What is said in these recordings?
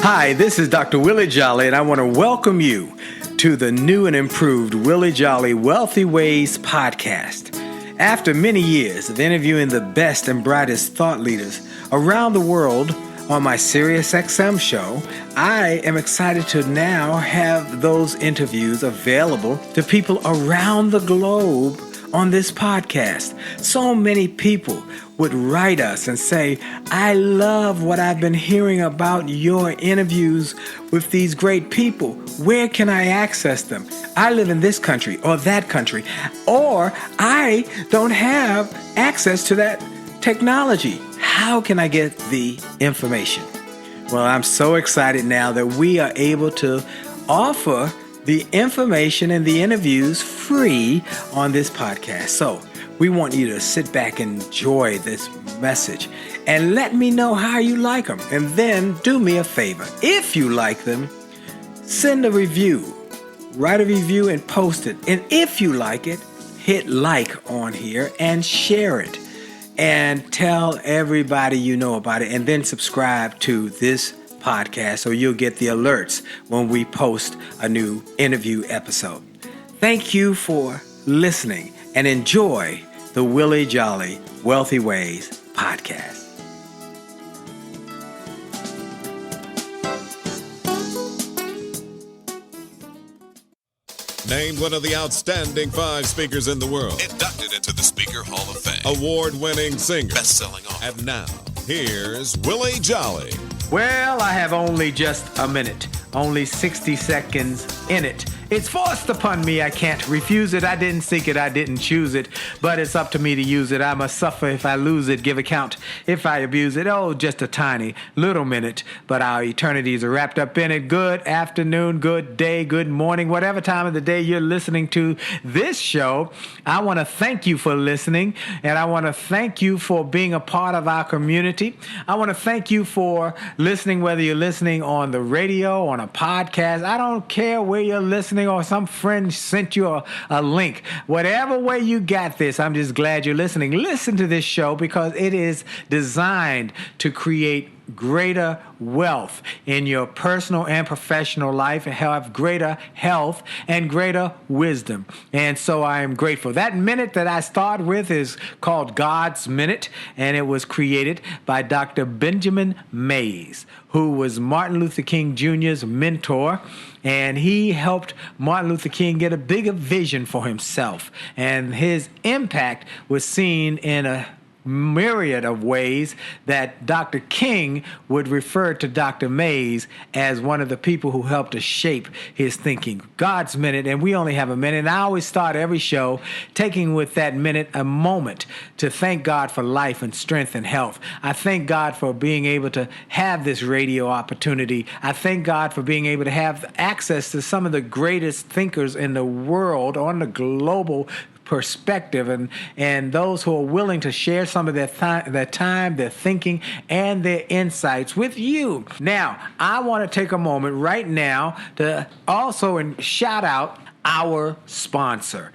Hi, this is Dr. Willie Jolley, and I want to welcome you to the new and improved Willie Jolley Wealthy Ways podcast. After many years of interviewing the best and brightest thought leaders around the world on my SiriusXM show, I am excited to now have those interviews available to people around the globe on this podcast. So many people would write us and say, I love what I've been hearing about your interviews with these great people. Where can I access them? I live in this country or that country, or I don't have access to that technology. How can I get the information? Well, I'm so excited now that we are able to offer the information and the interviews free on this podcast. So we want you to sit back and enjoy this message and let me know how you like them. And then do me a favor. If you like them, send a review. Write a review and post it. And if you like it, hit like on here and share it. And tell everybody you know about it. And then subscribe to this podcast so you'll get the alerts when we post a new interview episode. Thank you for listening and enjoy the Willie Jolley Wealthy Ways podcast. Named one of the outstanding 5 speakers in the world. Inducted into the Speaker Hall of Fame. Award-winning singer. Best-selling author. And now, here's Willie Jolley. Well, I have only just a minute, only 60 seconds in it. It's forced upon me, I can't refuse it. I didn't seek it, I didn't choose it, but it's up to me to use it. I must suffer if I lose it, give account if I abuse it. Oh, just a tiny little minute, but our eternities are wrapped up in it. Good afternoon, good day, good morning, whatever time of the day you're listening to this show. I want to thank you for listening, and I want to thank you for being a part of our community. I want to thank you for listening, whether you're listening on the radio, on a podcast. I don't care where you're listening, or some friend sent you a link. Whatever way you got this, I'm just glad you're listening. Listen to this show because it is designed to create greater wealth in your personal and professional life and have greater health and greater wisdom. And so I am grateful. That minute that I start with is called God's Minute, and it was created by Dr. Benjamin Mays, who was Martin Luther King Jr.'s mentor, and he helped Martin Luther King get a bigger vision for himself. And his impact was seen in a myriad of ways that Dr. King would refer to Dr. Mays as one of the people who helped to shape his thinking. God's Minute, and we only have a minute. And I always start every show taking with that minute a moment to thank God for life and strength and health. I thank God for being able to have this radio opportunity. I thank God for being able to have access to some of the greatest thinkers in the world on the global perspective, and those who are willing to share some of their time, their thinking, and their insights with you. Now, I want to take a moment right now to also shout out our sponsor,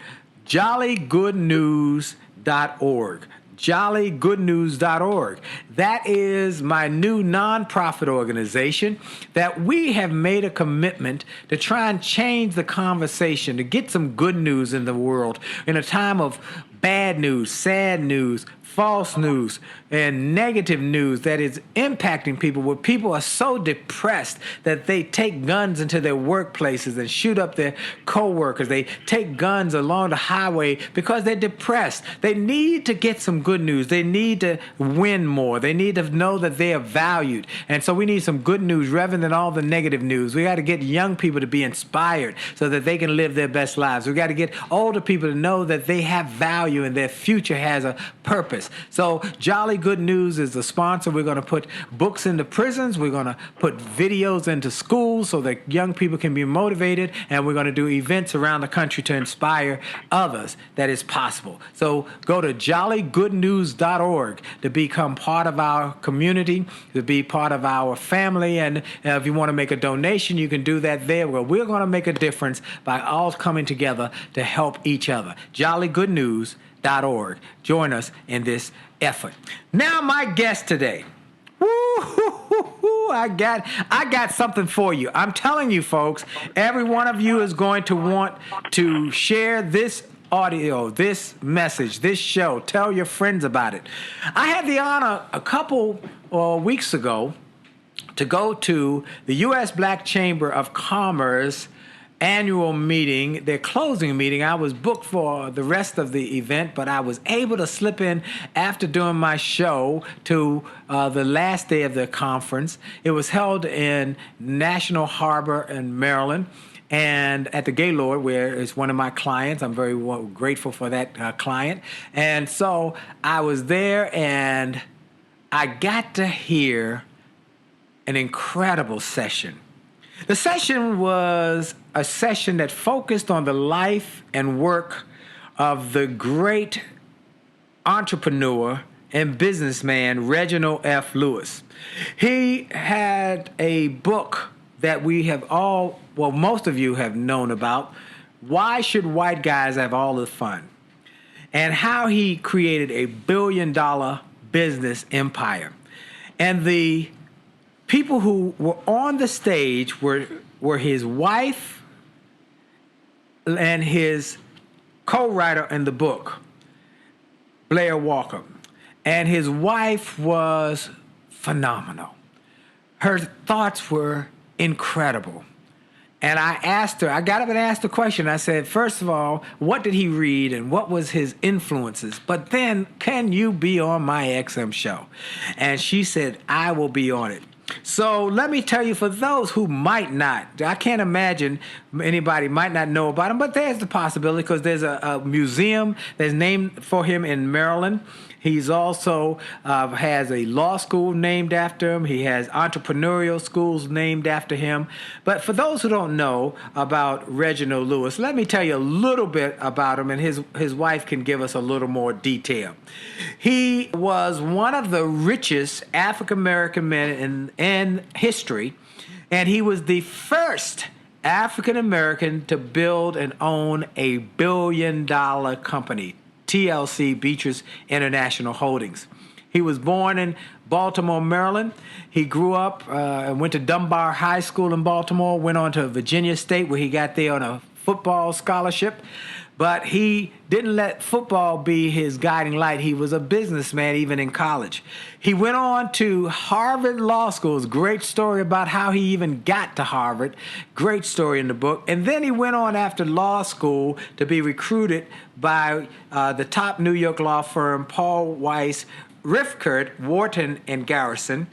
jollygoodnews.org. jollygoodnews.org. That is my new nonprofit organization that we have made a commitment to try and change the conversation, to get some good news in the world in a time of bad news, sad news, false news, and negative news that is impacting people, where people are so depressed that they take guns into their workplaces and shoot up their co-workers. They take guns along the highway because they're depressed. They need to get some good news. They need to win more. They need to know that they are valued. And so we need some good news rather than all the negative news. We got to get young people to be inspired so that they can live their best lives. We got to get older people to know that they have value and their future has a purpose. So Jolly Good News is the sponsor. We're going to put books into prisons. We're going to put videos into schools so that young people can be motivated. And we're going to do events around the country to inspire others that it's possible. So go to jollygoodnews.org to become part of our community, to be part of our family. And if you want to make a donation, you can do that there. Well, we're going to make a difference by all coming together to help each other. jollygoodnews.org. Join us in this effort. Now, my guest today. Woo-hoo-hoo. I got something for you. I'm telling you, folks, every one of you is going to want to share this audio, this message, this show. Tell your friends about it. I had the honor a couple weeks ago to go to the U.S. Black Chamber of Commerce annual meeting, their closing meeting. I was booked for the rest of the event, but I was able to slip in after doing my show to the last day of the conference. It was held in National Harbor in Maryland, and at the Gaylord, where it's one of my clients. I'm very grateful for that client. And so I was there, and I got to hear an incredible session. The session was a session that focused on the life and work of the great entrepreneur and businessman Reginald F. Lewis. He had a book that we have all, well, most of you have known about, Why Should White Guys Have All the Fun? And how he created a billion-dollar business empire. And the people who were on the stage were his wife and his co-writer in the book, Blair Walker. And his wife was phenomenal. Her thoughts were incredible. And I asked her, I got up and asked the question. I said, first of all, what did he read and what was his influences? But then, can you be on my XM show? And she said, I will be on it. So let me tell you, for those who might not, I can't imagine anybody might not know about him, but there's the possibility because there's a museum that's named for him in Maryland. He's also has a law school named after him. He has entrepreneurial schools named after him. But for those who don't know about Reginald Lewis, let me tell you a little bit about him, and his wife can give us a little more detail. He was one of the richest African-American men in history, and he was the first African-American to build and own a billion-dollar company, TLC Beatrice International Holdings. He was born in Baltimore, Maryland. He grew up and went to Dunbar High School in Baltimore, went on to Virginia State where he got there on a football scholarship. But he didn't let football be his guiding light. He was a businessman even in college. He went on to Harvard Law School. Great story about how he even got to Harvard. Great story in the book. And then he went on after law school to be recruited by the top New York law firm, Paul Weiss, Rifkind, Wharton, and Garrison.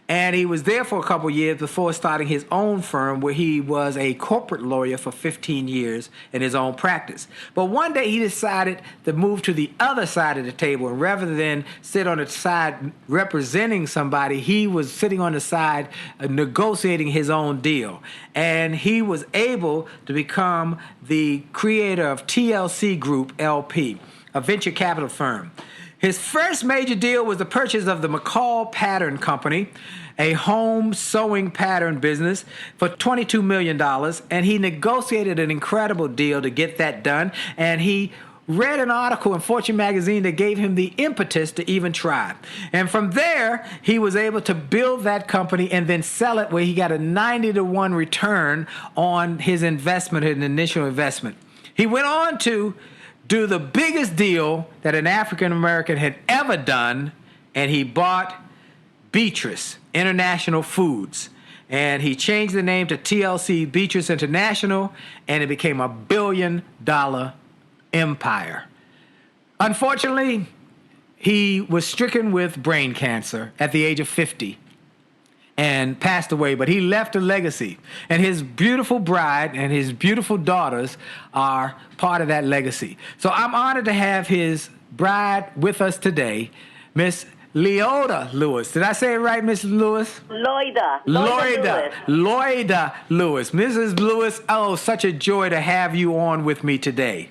And he was there for a couple years before starting his own firm, where he was a corporate lawyer for 15 years in his own practice. But one day he decided to move to the other side of the table, and rather than sit on the side representing somebody, he was sitting on the side negotiating his own deal. And he was able to become the creator of TLC Group LP, a venture capital firm. His first major deal was the purchase of the McCall Pattern Company, a home sewing pattern business, for $22 million. And he negotiated an incredible deal to get that done. And he read an article in Fortune magazine that gave him the impetus to even try. And from there, he was able to build that company and then sell it, where he got a 90-to-1 return on his investment, his initial investment. He went on to do the biggest deal that an African-American had ever done, and he bought Beatrice International Foods. And he changed the name to TLC Beatrice International, and it became a billion-dollar empire. Unfortunately, he was stricken with brain cancer at the age of 50 and passed away, but he left a legacy. And his beautiful bride and his beautiful daughters are part of that legacy. So I'm honored to have his bride with us today, Miss Loida Lewis. Did I say it right, Miss Lewis? Loida Lewis. Mrs. Lewis, oh, such a joy to have you on with me today.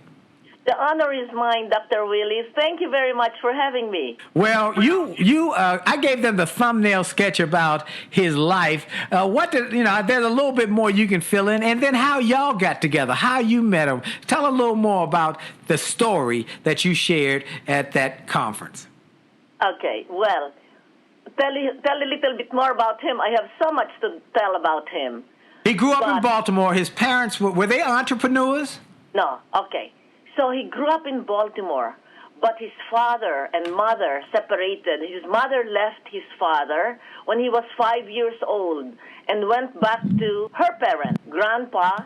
The honor is mine, Dr. Willie. Thank you very much for having me. Well, I gave them the thumbnail sketch about his life. There's a little bit more you can fill in, and then how y'all got together, how you met him. Tell a little more about the story that you shared at that conference. Okay, well, tell a little bit more about him, I have so much to tell about him. He grew up in Baltimore. His parents, were they entrepreneurs? No, okay. So he grew up in Baltimore, but his father and mother separated. His mother left his father when he was 5 years old and went back to her parents, Grandpa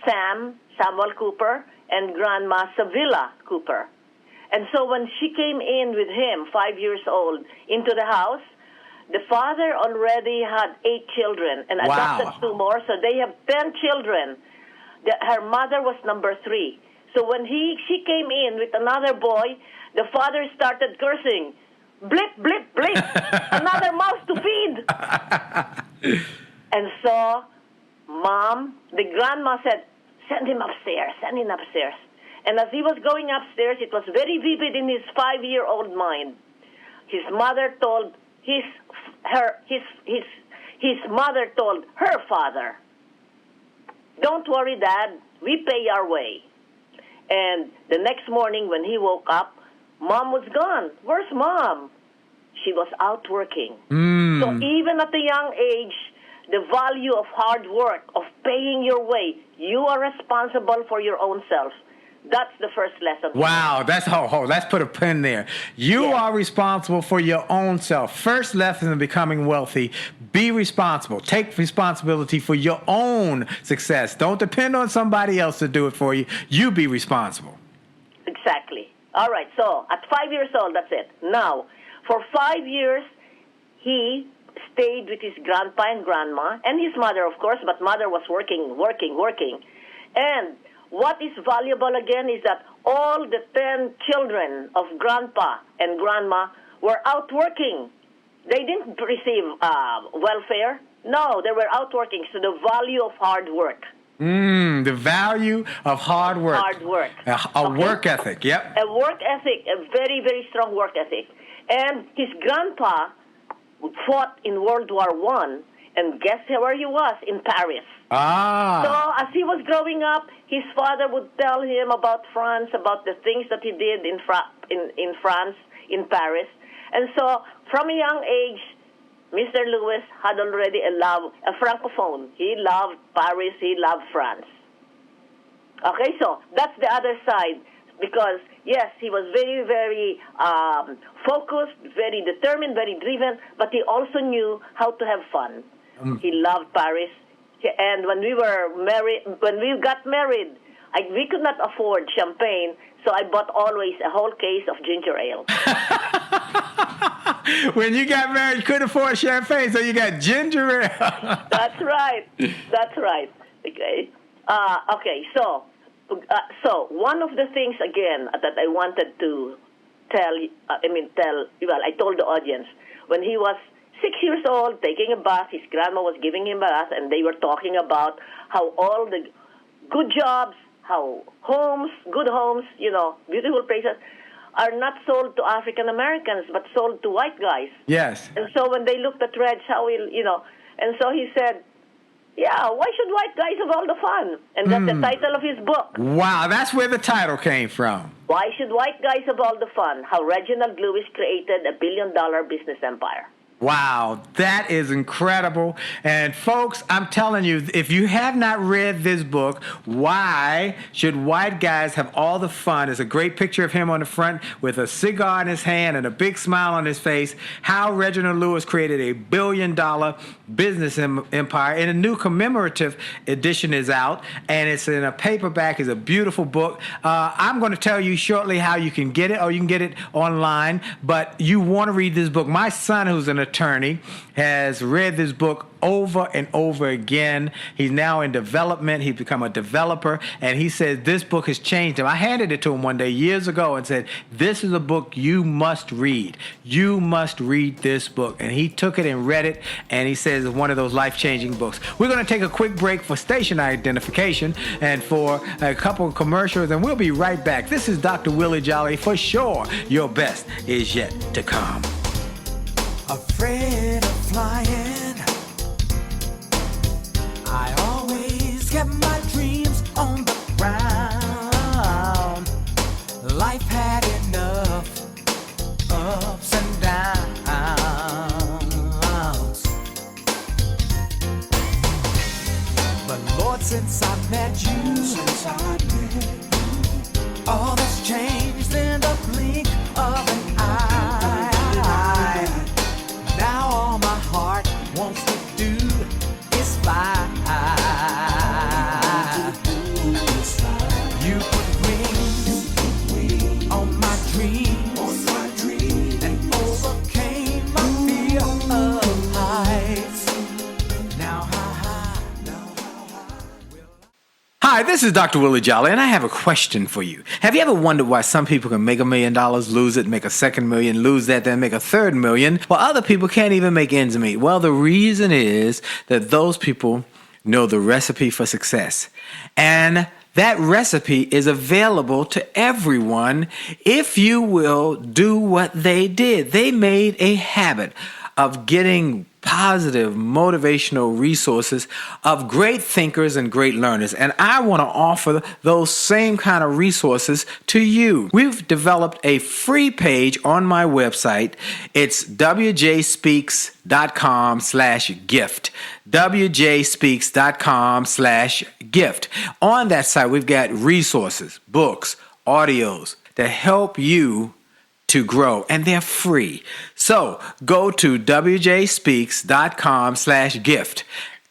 Samuel Cooper, and Grandma Sevilla Cooper. And so when she came in with him, 5 years old, into the house, the father already had 8 children and adopted 2 more, so they have 10 children. Her mother was number 3. So when she came in with another boy, the father started cursing, blip, blip, blip, another mouse to feed. And so the grandma said, send him upstairs, send him upstairs. And as he was going upstairs, it was very vivid in his 5-year-old mind. His mother told his mother told her father, don't worry, Dad, we pay our way. And the next morning when he woke up, Mom was gone. Where's Mom? She was out working. So even at a young age, the value of hard work, of paying your way, you are responsible for your own self. That's the first lesson. Wow, let's put a pin there. You are responsible for your own self. First lesson in becoming wealthy, be responsible. Take responsibility for your own success. Don't depend on somebody else to do it for you. You be responsible. Exactly. All right, so at 5 years old, that's it. Now, for 5 years, he stayed with his grandpa and grandma, and his mother, of course, but mother was working. And what is valuable again is that all the 10 children of grandpa and grandma were out working. They didn't receive welfare. No, they were out working. So the value of hard work. The value of hard work. Hard work. A work ethic, yep. A work ethic, a very, very strong work ethic. And his grandpa fought in World War I, and guess where he was? In Paris. So as he was growing up, his father would tell him about France, about the things that he did in France, in Paris. And so from a young age, Mr. Lewis had already a francophone. He loved Paris, he loved France. Okay, so that's the other side, because, yes, he was very, very focused, very determined, very driven, but he also knew how to have fun. He loved Paris. And when we got married, we could not afford champagne, so I bought always a whole case of ginger ale. When you got married, you couldn't afford champagne, so you got ginger ale. That's right. Okay. So one of the things again that I wanted to I told the audience, when he was 6 years old, taking a bath, his grandma was giving him a bath, and they were talking about how all the good jobs, how good homes, beautiful places, are not sold to African Americans, but sold to white guys. Yes. And so when they looked at Reg, and so he said, yeah, why should white guys have all the fun? And that's the title of his book. Wow, that's where the title came from. Why should white guys have all the fun? How Reginald Lewis created a billion-dollar business empire. Wow, that is incredible. And folks, I'm telling you, if you have not read this book, Why Should White Guys Have All the Fun? It's a great picture of him on the front with a cigar in his hand and a big smile on his face. How Reginald Lewis created a billion-dollar business empire. And a new commemorative edition is out, and it's in a paperback. It's a beautiful book. I'm going to tell you shortly how you can get it, or you can get it online, but you want to read this book. My son, who's an attorney, has read this book over and over again. He's now in development. He's become a developer, and he says this book has changed him. I handed it to him one day years ago and said, this is a book you must read. You must read this book. And he took it and read it, and he says it's one of those life-changing books. We're going to take a quick break for station identification and for a couple of commercials, and we'll be right back. This is Dr. Willie Jolley. For sure, your best is yet to come. Afraid of flying, I always kept my dreams on the ground. Life had enough ups and downs. You put wings on my dreams, and overcame my fear of heights. Now how high? Hi, this is Dr. Willie Jolley, and I have a question for you. Have you ever wondered why some people can make $1 million, lose it, make a second million, lose that, then make a third million, while other people can't even make ends meet? Well, the reason is that those people know the recipe for success. And that recipe is available to everyone if you will do what they did. They made a habit of getting positive, motivational resources of great thinkers and great learners. And I want to offer those same kind of resources to you. We've developed a free page on my website. It's wjspeaks.com/gift. wjspeaks.com/gift. On that site, we've got resources, books, audios that help you to grow, and they're free. So go to wjspeaks.com/gift,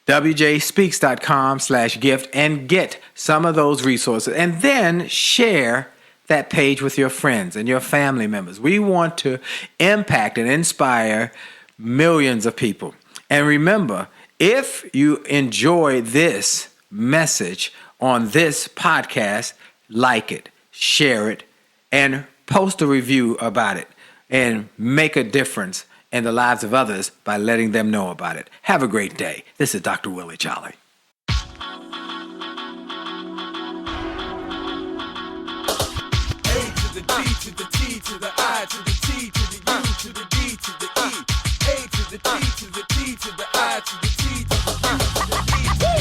wjspeaks.com/gift, and get some of those resources, and then share that page with your friends and your family members. We want to impact and inspire millions of people. And remember, if you enjoy this message on this podcast, like it, share it, and post a review about it, and make a difference in the lives of others by letting them know about it. Have a great day. This is Dr. Willie Jolley. A to the D to the T to the I to the T to the U to the D to the E. A to the T to the T to the I to the T to the U to the E to the E.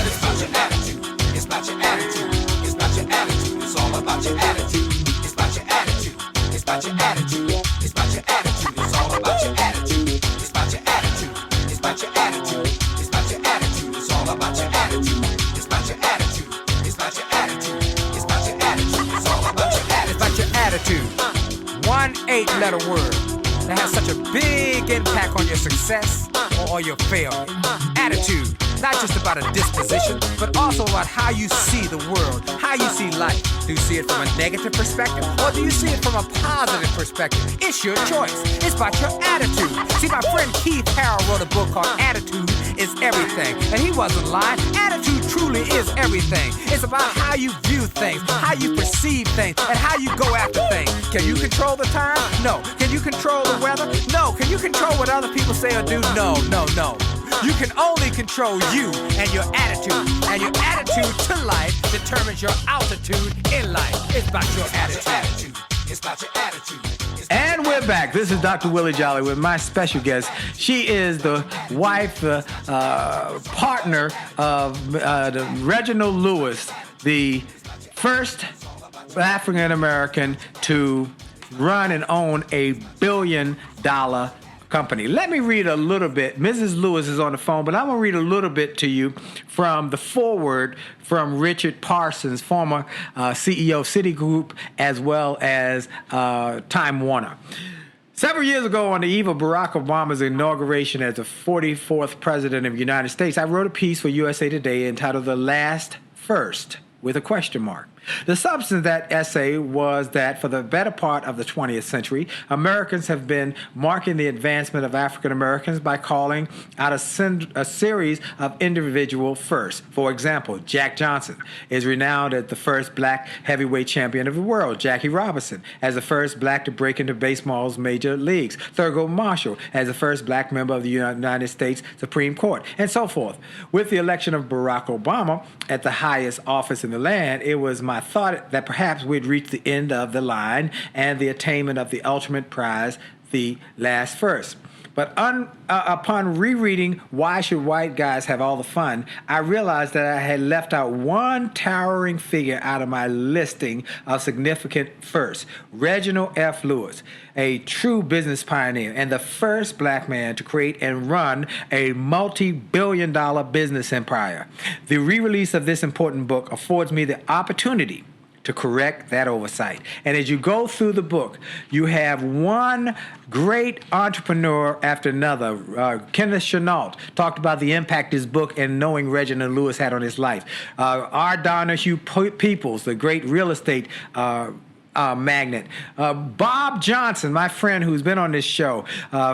It's about your attitude. It's about your attitude. It's about your attitude. It's all about your attitude. It's about your attitude. It's about your attitude. It's about your attitude. It's all about your attitude. It's about your attitude. It's about your attitude. It's about your attitude. It's all about your attitude. It's about your attitude. It's about your attitude. It's about your attitude. It's all about your attitude. It's about your attitude. 1 8-letter word that has such a big impact on your success or your failure. Attitude. Not just about a disposition, but also about how you see the world, how you see life. Do you see it from a negative perspective, or do you see it from a positive perspective? It's your choice. It's about your attitude. See, my friend Keith Harrell wrote a book called Attitude is Everything, and he wasn't lying. Attitude truly is everything. It's about how you view things, how you perceive things, and how you go after things. Can you control the time? No. Can you control the weather? No. Can you control what other people say or do? No. You can only control you and your attitude. And your attitude to life determines your altitude in life. It's about your attitude. It's about your attitude. And we're back. This is Dr. Willie Jolley with my special guest. She is the wife, partner of Reginald Lewis, the first African American to run and own a $1 billion company. Let me read a little bit. Mrs. Lewis is on the phone, but I'm going to read a little bit to you from the foreword from Richard Parsons, former CEO of Citigroup, as well as Time Warner. Several years ago, on the eve of Barack Obama's inauguration as the 44th president of the United States, I wrote a piece for USA Today entitled "The Last First," with a question mark. The substance of that essay was that for the better part of the 20th century, Americans have been marking the advancement of African Americans by calling out a series of individual firsts. For example, Jack Johnson is renowned as the first black heavyweight champion of the world. Jackie Robinson as the first black to break into baseball's major leagues. Thurgood Marshall as the first black member of the United States Supreme Court, and so forth. With the election of Barack Obama at the highest office in the land, it was my thought that perhaps we'd reach the end of the line and the attainment of the ultimate prize, the last first. But upon rereading Why Should White Guys Have All the Fun, I realized that I had left out one towering figure out of my listing of significant firsts, Reginald F. Lewis, a true business pioneer and the first black man to create and run a multi-billion-dollar business empire. The re-release of this important book affords me the opportunity to correct that oversight. And as you go through the book, you have one great entrepreneur after another. Kenneth Chenault talked about the impact his book and knowing Reginald Lewis had on his life. R. Donahue Peoples, the great real estate magnate. Bob Johnson, my friend who's been on this show,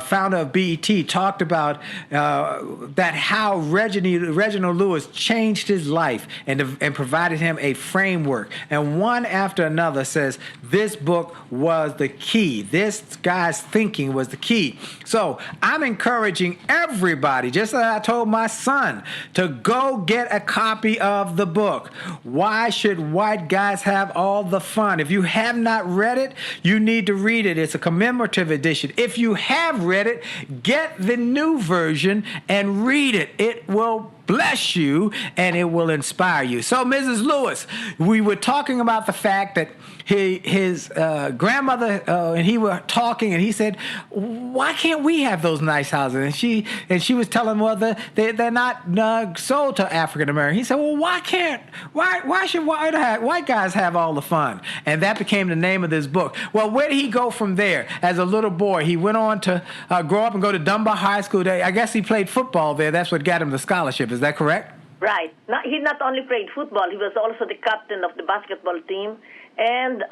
founder of BET, talked about that how Reginald Lewis changed his life and provided him a framework. And one after another says this book was the key. This guy's thinking was the key. So I'm encouraging everybody, just as I told my son, to go get a copy of the book. Why should white guys have all the fun? If you have not read it, you need to read it. It's a commemorative edition. If you have read it, get the new version and read it. It will bless you and it will inspire you. So, Mrs. Lewis, we were talking about the fact that his grandmother and he were talking, and he said, "Why can't we have those nice houses?" And she was telling him, "Well, they're not sold to African Americans." He said, "Well, why should white guys have all the fun?" And that became the name of this book. Well, where did he go from there? As a little boy, he went on to grow up and go to Dunbar High School. I guess he played football there. That's what got him the scholarship. Is that correct? Right. He not only played football, he was also the captain of the basketball team and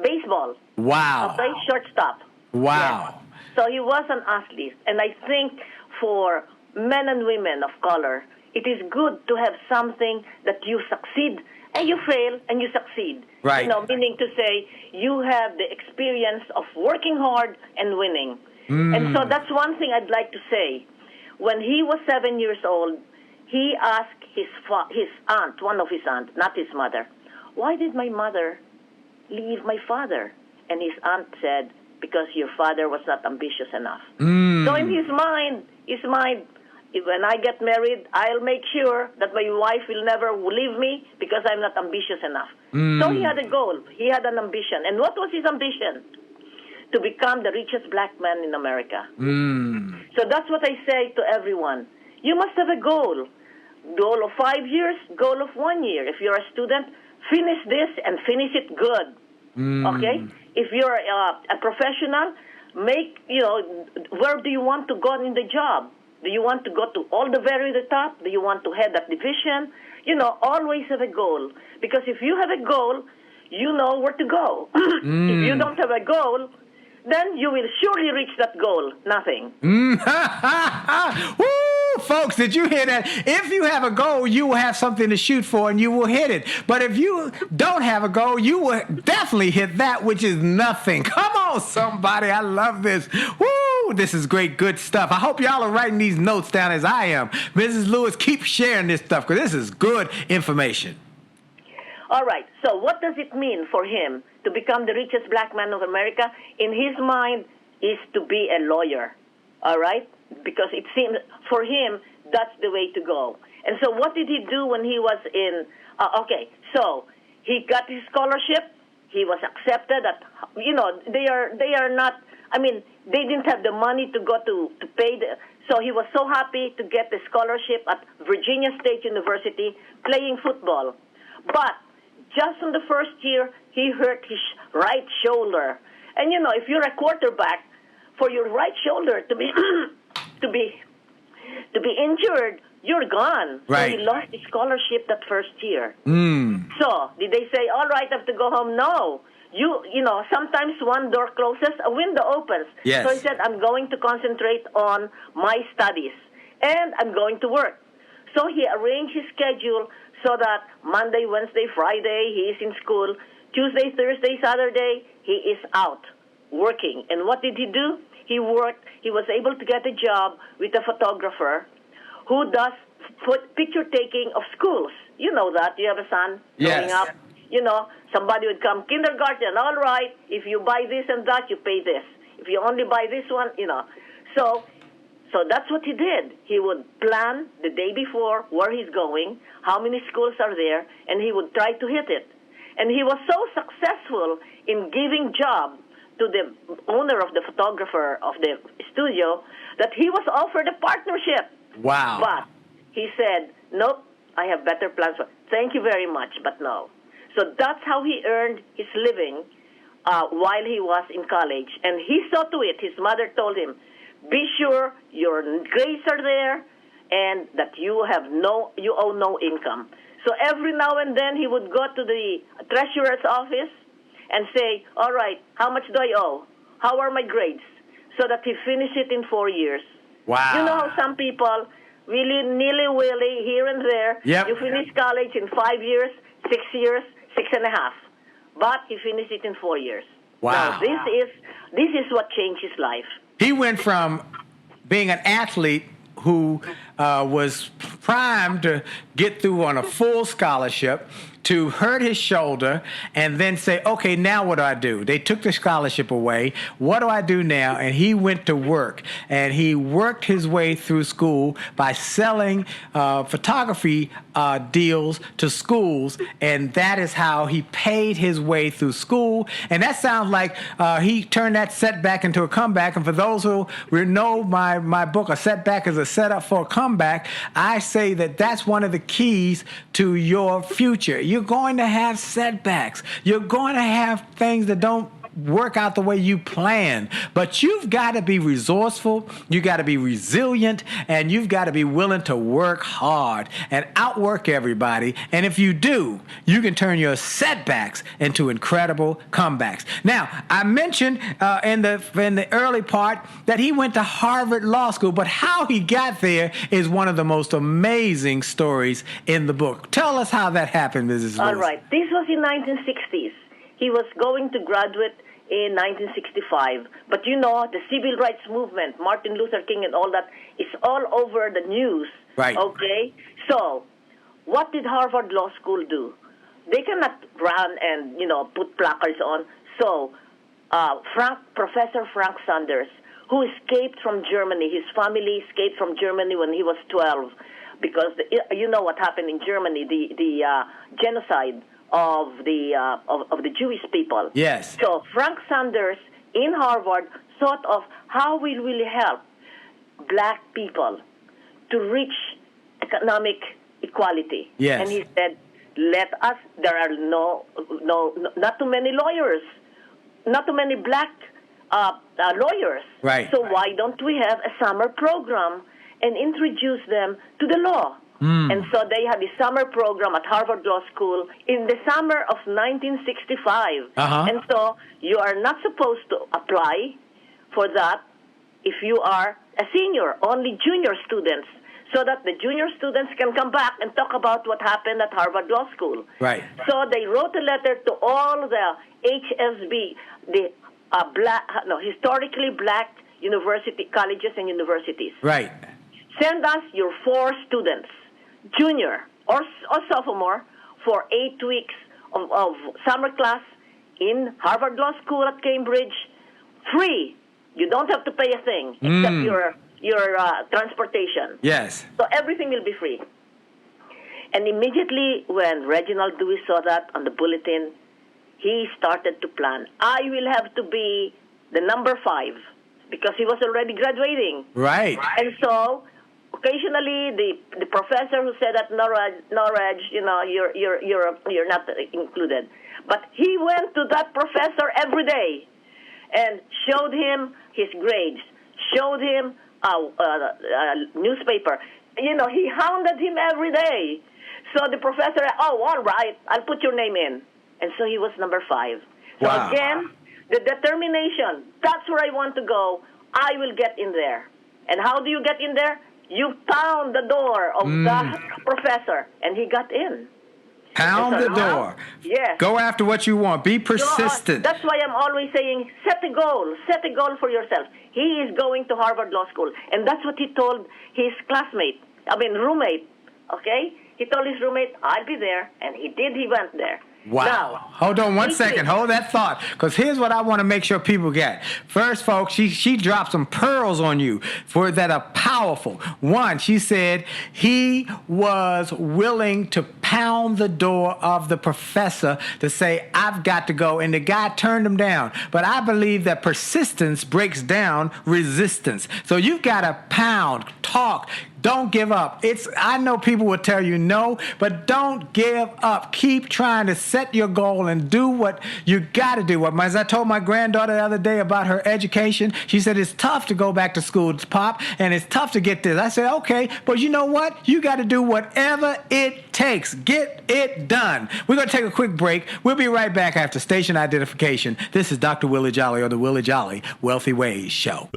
baseball. Wow. Played shortstop. Wow. Yes. So he was an athlete. And I think for men and women of color, it is good to have something that you succeed and you fail and you succeed. Right. Meaning to say you have the experience of working hard and winning. And so that's one thing I'd like to say. When he was 7 years old, he asked his aunt, one of his aunts, not his mother, "Why did my mother leave my father?" And his aunt said, "Because your father was not ambitious enough." So in his mind, when I get married, I'll make sure that my wife will never leave me because I'm not ambitious enough. So he had a goal. He had an ambition. And what was his ambition? To become the richest black man in America. So that's what I say to everyone. You must have a goal. Goal of 5 years, goal of 1 year. If you're a student, finish this and finish it good. Okay? If you're a professional, where do you want to go in the job? Do you want to go to all the very the top? Do you want to head that division? Always have a goal. Because if you have a goal, you know where to go. If you don't have a goal, then you will surely reach that goal. Nothing. Woo! Folks, did you hear that? If you have a goal, you will have something to shoot for and you will hit it. But if you don't have a goal, you will definitely hit that, which is nothing. Come on, somebody. I love this. Woo! This is great, good stuff. I hope y'all are writing these notes down as I am. Mrs. Lewis, keep sharing this stuff because this is good information. All right. So what does it mean for him to become the richest black man of America? In his mind is to be a lawyer. All right? Because it seems for him that's the way to go. And so what did he do when he was in so he got his scholarship. He was accepted at they are not they didn't have the money to go to pay so he was so happy to get the scholarship at Virginia State University playing football. But just in the first year, he hurt his right shoulder. And, if you're a quarterback, for your right shoulder to be to be injured, you're gone. Right. So he lost his scholarship that first year. So did they say, all right, I have to go home? No. Sometimes one door closes, a window opens. Yes. So he said, I'm going to concentrate on my studies, and I'm going to work. So he arranged his schedule so that Monday, Wednesday, Friday, he is in school. Tuesday, Thursday, Saturday, he is out working. And what did he do? He worked. He was able to get a job with a photographer who does picture taking of schools. You know that. You have a son growing up. Somebody would come, kindergarten, all right, if you buy this and that, you pay this. If you only buy this one, So that's what he did. He would plan the day before where he's going, how many schools are there, and he would try to hit it. And he was so successful in giving job to the owner of the photographer of the studio that he was offered a partnership. Wow. But he said, nope, I have better plans. Thank you very much, but no. So that's how he earned his living while he was in college. And he saw to it, his mother told him, be sure your grades are there and that you owe no income. So every now and then he would go to the treasurer's office and say, all right, how much do I owe? How are my grades? So that he finished it in 4 years. Wow. You know how some people, really nilly-willy, here and there, you finish college in 5 years, 6 years, 6.5. But he finished it in 4 years. Wow. Now, this is what changed his life. He went from being an athlete who was primed to get through on a full scholarship to hurt his shoulder and then say, okay, now what do I do? They took the scholarship away. What do I do now? And he went to work, and he worked his way through school by selling photography deals to schools, and that is how he paid his way through school. And that sounds like he turned that setback into a comeback. And for those who know my book, A Setback is a Setup for a Comeback, I say that that's one of the keys to your future. You're going to have setbacks. You're going to have things that don't work out the way you plan. But you've got to be resourceful, you got to be resilient, and you've got to be willing to work hard and outwork everybody. And if you do, you can turn your setbacks into incredible comebacks. Now, I mentioned in the early part that he went to Harvard Law School, but how he got there is one of the most amazing stories in the book. Tell us how that happened, Mrs. Lewis. All right. This was in 1960s. He was going to graduate in 1965. But you know, the civil rights movement, Martin Luther King and all that, is all over the news. Right. Okay? So, what did Harvard Law School do? They cannot run and, put placards on. So, Professor Frank Sanders, who escaped from Germany, his family escaped from Germany when he was 12, because you know what happened in Germany, the genocide of the Jewish people. Yes. So Frank Sanders in Harvard thought of how we will help black people to reach economic equality. Yes. And he said, there are not too many lawyers, not too many black lawyers. Right. So why don't we have a summer program and introduce them to the law? And so they had a summer program at Harvard Law School in the summer of 1965. And so you are not supposed to apply for that if you are a senior, only junior students, so that the junior students can come back and talk about what happened at Harvard Law School. Right. So they wrote a letter to all the HSB, the historically black colleges and universities. Right. Send us your 4 students, junior or sophomore, for 8 weeks of summer class in Harvard Law School at Cambridge, free. You don't have to pay a thing except your transportation. Yes. So everything will be free. And immediately when Reginald Lewis saw that on the bulletin, he started to plan. I will have to be the number 5 because he was already graduating. Right. And so occasionally the professor who said that no, Reg, you're not included. But he went to that professor every day and showed him his grades, showed him a newspaper. He hounded him every day. So the professor, all right, I'll put your name in. And so he was number 5. So wow. Again, the determination, that's where I want to go. I will get in there. And how do you get in there? You pound the door of the professor, and he got in. Pound the door. Yes. Go after what you want. Be persistent. That's why I'm always saying, set a goal. Set a goal for yourself. He is going to Harvard Law School, and that's what he told his roommate, okay? He told his roommate, I'll be there, and he did. He went there. Wow. Now, hold on one second. Hold that thought. Because here's what I want to make sure people get. First, folks, she dropped some pearls on you that are powerful. One, she said he was willing to pound the door of the professor to say, I've got to go. And the guy turned him down. But I believe that persistence breaks down resistance. So you've got to pound, talk. Don't give up. I know people will tell you no, but don't give up. Keep trying to set your goal and do what you got to do. As I told my granddaughter the other day about her education, she said it's tough to go back to school, Pop, and it's tough to get this. I said, okay, but you know what? You got to do whatever it takes. Get it done. We're going to take a quick break. We'll be right back after station identification. This is Dr. Willie Jolley on the Willie Jolley Wealthy Ways Show.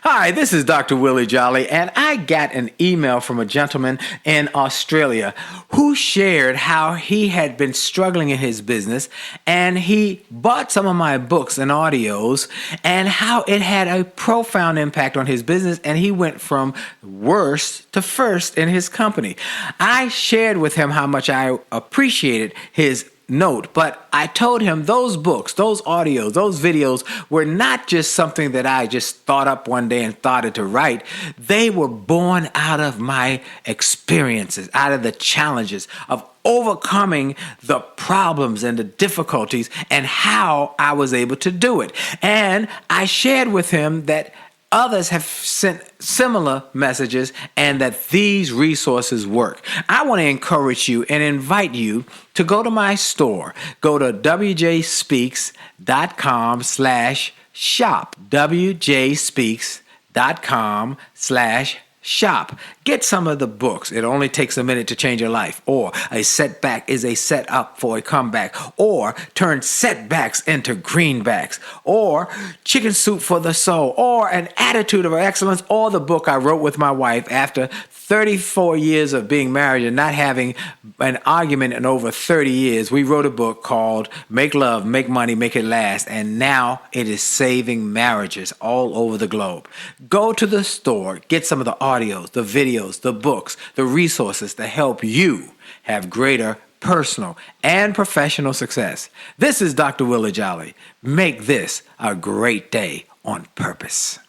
Hi, this is Dr. Willie Jolley, and I got an email from a gentleman in Australia who shared how he had been struggling in his business, and he bought some of my books and audios, and how it had a profound impact on his business, and he went from worst to first in his company. I shared with him how much I appreciated his note, but I told him those books, those audios, those videos were not just something that I just thought up one day and thought to write. They were born out of my experiences, out of the challenges of overcoming the problems and the difficulties and how I was able to do it. And I shared with him that others have sent similar messages and that these resources work. I want to encourage you and invite you to go to my store. Go to wjspeaks.com/shop. wjspeaks.com/shop. Get some of the books. It only takes a minute to change your life. Or a setback is a setup for a comeback. Or turn setbacks into greenbacks. Or chicken soup for the soul. Or an attitude of excellence. Or the book I wrote with my wife after 34 years of being married and not having an argument in over 30 years. We wrote a book called Make Love, Make Money, Make It Last. And now it is saving marriages all over the globe. Go to the store. Get some of the audios, the videos, the books, the resources to help you have greater personal and professional success. This is Dr. Willie Jolley. Make this a great day on purpose.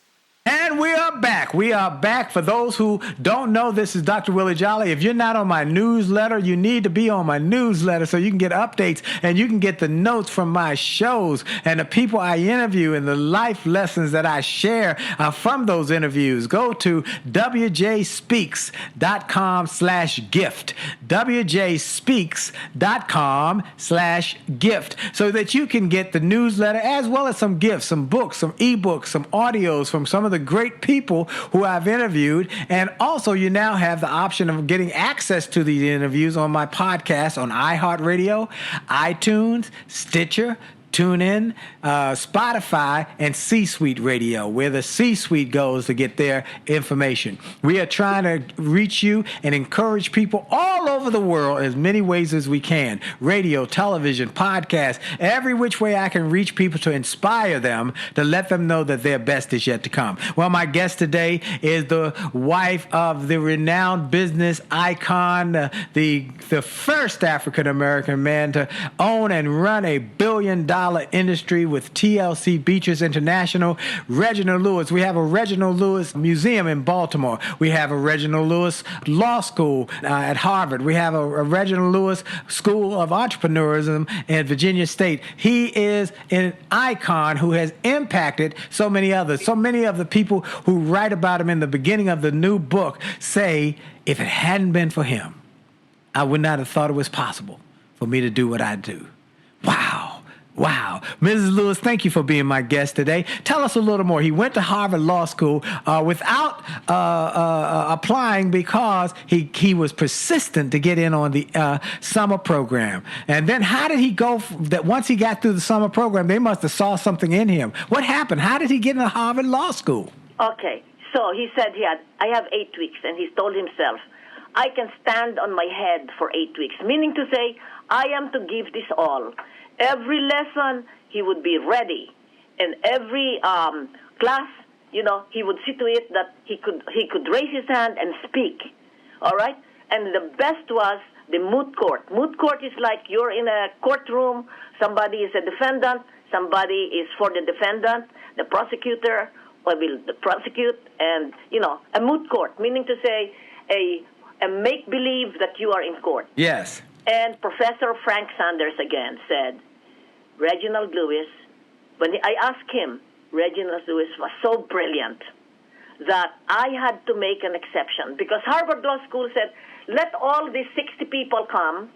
And we are back. We are back. For those who don't know, this is Dr. Willie Jolley. If you're not on my newsletter, you need to be on my newsletter so you can get updates and you can get the notes from my shows and the people I interview and the life lessons that I share from those interviews. Go to wjspeaks.com/gift. wjspeaks.com/gift so that you can get the newsletter as well as some gifts, some books, some ebooks, some audios from some of the great people who I've interviewed. And also you now have the option of getting access to these interviews on my podcast on iHeartRadio, iTunes, Stitcher, TuneIn, Spotify, and C-Suite Radio, where the C-Suite goes to get their information. We are trying to reach you and encourage people all over the world as many ways as we can. Radio, television, podcast, every which way I can reach people to inspire them, to let them know that their best is yet to come. Well, my guest today is the wife of the renowned business icon, the first African-American man to own and run a billion-dollar industry with TLC Beaches International, Reginald Lewis. We have a Reginald Lewis Museum in Baltimore. We have a Reginald Lewis Law School at Harvard. We have a Reginald Lewis School of Entrepreneurism at Virginia State. He is an icon who has impacted so many others. So many of the people who write about him in the beginning of the new book say, if it hadn't been for him, I would not have thought it was possible for me to do what I do. Wow. Wow. Mrs. Lewis, thank you for being my guest today. Tell us a little more. He went to Harvard Law School without applying because he was persistent to get in on the summer program. And then how did he go that once he got through the summer program, they must have saw something in him. What happened? How did he get into Harvard Law School? Okay. So he said I have 8 weeks, and he told himself, I can stand on my head for 8 weeks, meaning to say, I am to give this all. Every lesson, he would be ready. And every class, he would see to it that he could raise his hand and speak. All right? And the best was the moot court. Moot court is like you're in a courtroom, somebody is a defendant, somebody is for the defendant, the prosecutor will prosecute, and, a moot court, meaning to say a make-believe that you are in court. Yes. And Professor Frank Sanders again said, Reginald Lewis, when I asked him, Reginald Lewis was so brilliant that I had to make an exception because Harvard Law School said, let all these 60 people come.